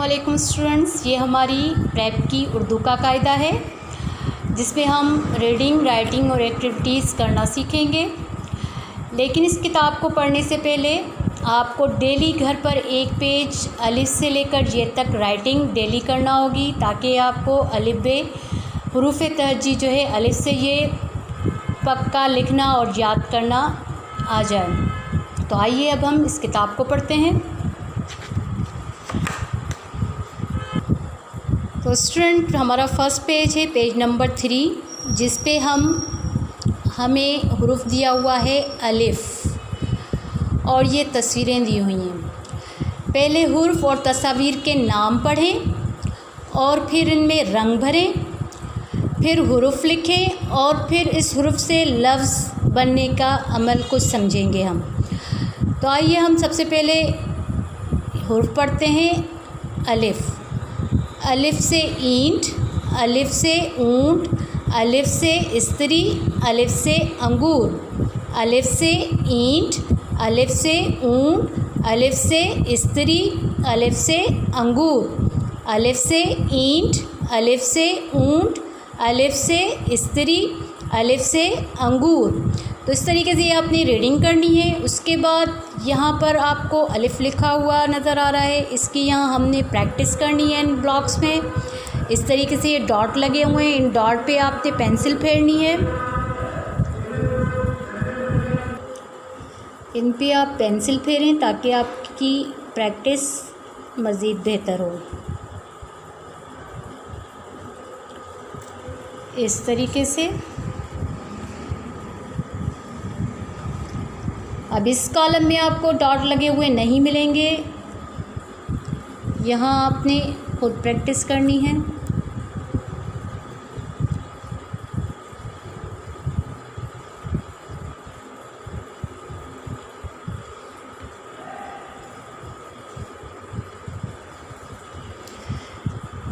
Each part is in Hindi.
वालेकुम स्टूडेंट्स, ये हमारी प्रेप की उर्दू का कायदा है जिसमें हम रीडिंग, राइटिंग और एक्टिविटीज़ करना सीखेंगे। लेकिन इस किताब को पढ़ने से पहले आपको डेली घर पर एक पेज अलिफ से लेकर ये तक राइटिंग डेली करना होगी, ताकि आपको अलिफ बे हुरूफ तहज्जी जो है अलिफ से ये पक्का लिखना और याद करना आ जाए। तो आइए अब हम इस किताब को पढ़ते हैं। तो स्टूडेंट, हमारा फर्स्ट पेज है पेज नंबर 3, जिस पे हमें हुरूफ दिया हुआ है अलिफ और ये तस्वीरें दी हुई हैं। पहले हुरूफ और तस्वीर के नाम पढ़ें और फिर इनमें रंग भरें, फिर हुरूफ लिखें और फिर इस हुरूफ से लफ्ज़ बनने का अमल को समझेंगे हम। तो आइए हम सबसे पहले हुरूफ पढ़ते हैं। अलिफ, अलिफ से ईंट, अलिफ से ऊंट, अलिफ से स्त्री, अलिफ से अंगूर, अलिफ से ईंट, अलिफ से ऊंट, अलिफ से स्त्री, अलिफ से अंगूर, अलिफ से ईंट, अलिफ से ऊंट, अलिफ से स्त्री, अलिफ से अंगूर। तो इस तरीके से ये आपने रीडिंग करनी है। उसके बाद यहाँ पर आपको अलिफ लिखा हुआ नज़र आ रहा है, इसकी यहाँ हमने प्रैक्टिस करनी है इन ब्लॉक्स में। इस तरीके से ये डॉट लगे हुए हैं, इन डॉट पे आपने पेंसिल फेरनी है, इन पे आप पेंसिल फेरें ताकि आपकी प्रैक्टिस मज़ीद बेहतर हो। इस तरीके से अब इस कॉलम में आपको डॉट लगे हुए नहीं मिलेंगे, यहाँ आपने खुद प्रैक्टिस करनी है।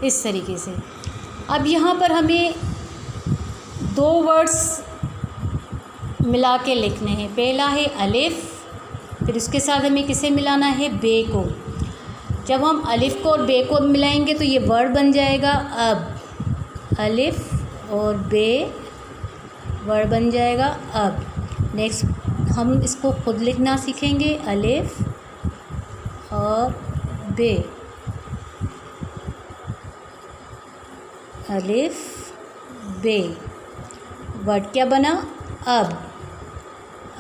इस तरीके से अब यहाँ पर हमें 2 वर्ड्स मिला के लिखने हैं। पहला है अलिफ, फिर उसके साथ हमें किसे मिलाना है, बे को। जब हम अलिफ को और बे को मिलाएंगे तो ये वर्ड बन जाएगा अब। अलिफ और बे वर्ड बन जाएगा अब। नेक्स्ट हम इसको खुद लिखना सीखेंगे, अलिफ और बे, अलिफ बे। वर्ड क्या बना, अब।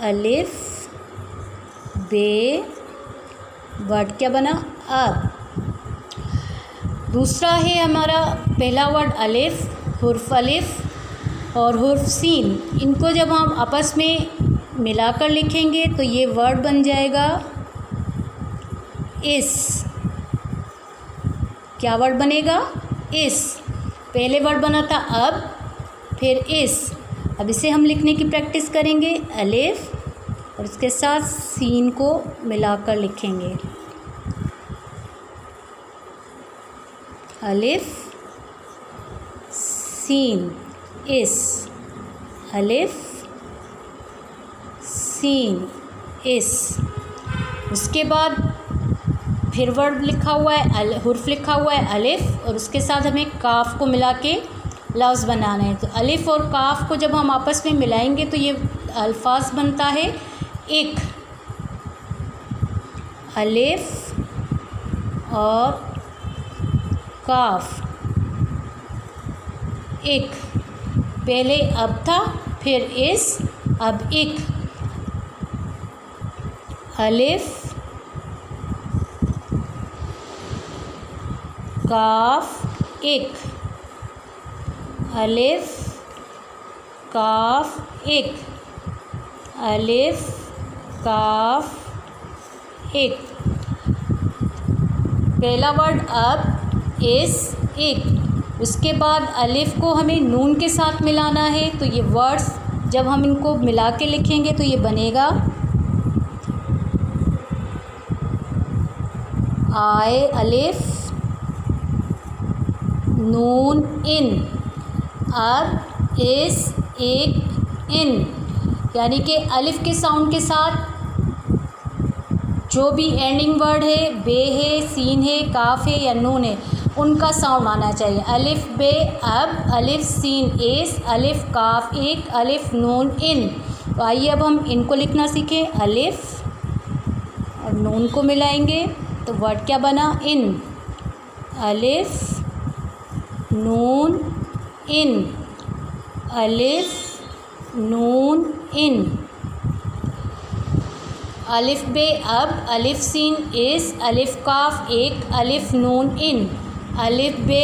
अलिफ बे, वर्ड क्या बना, अब। दूसरा है हमारा पहला वर्ड अलिफ, हुर्फ अलिफ और हुर्फ सीन। इनको जब हम आपस में मिलाकर लिखेंगे तो ये वर्ड बन जाएगा इस। क्या वर्ड बनेगा, इस। पहले वर्ड बना था अब, फिर इस। अब इसे हम लिखने की प्रैक्टिस करेंगे, अलिफ और इसके साथ सीन को मिलाकर लिखेंगे। अलिफ सीन, इस। अलिफ सीन, इस। उसके बाद फिर वर्ड लिखा हुआ है, हुर्फ लिखा हुआ है अलिफ और उसके साथ हमें काफ को मिला के लफ्ज़ बनाना है। तो अलिफ और काफ को जब हम आपस में मिलाएंगे तो ये अल्फाज बनता है एक। अलिफ और काफ, एक। पहले अब था, फिर इस, अब एक। अलिफ काफ, एक। अलिफ काफ, एक। अलिफ काफ, एक। पहला वर्ड अब, इस, एक। उसके बाद अलिफ को हमें नून के साथ मिलाना है, तो ये वर्ड्स जब हम इनको मिला के लिखेंगे तो ये बनेगा आए, अलिफ नून इन, अब, इस, एक, इन। यानी कि अलिफ के साउंड के साथ जो भी एंडिंग वर्ड है, बे है, सीन है, काफ है या नून है, उनका साउंड आना चाहिए। अलिफ बे अब, अलिफ सीन एस, अलिफ काफ एक, अलिफ नून इन। तो आइए अब हम इनको लिखना सीखें। अलिफ और नून को मिलाएंगे तो वर्ड क्या बना? इन। अलिफ नून इन, अलिफ नून इन। अलिफ बे अब, अलिफ सीन एस, अलिफ काफ एक, अलिफ नून इन। अलिफ बे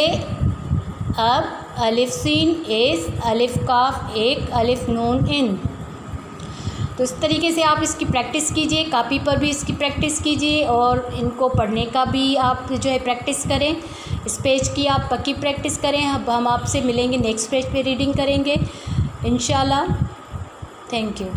अब, अलिफ सीन एस, अलिफ काफ एक, अलिफ नून इन। तो इस तरीके से आप इसकी प्रैक्टिस कीजिए, कॉपी पर भी इसकी प्रैक्टिस कीजिए और इनको पढ़ने का भी आप जो है प्रैक्टिस करें। इस पेज की आप पक्की प्रैक्टिस करें। अब हम आपसे मिलेंगे नेक्स्ट पेज पे, रीडिंग करेंगे इंशाल्लाह। Thank you.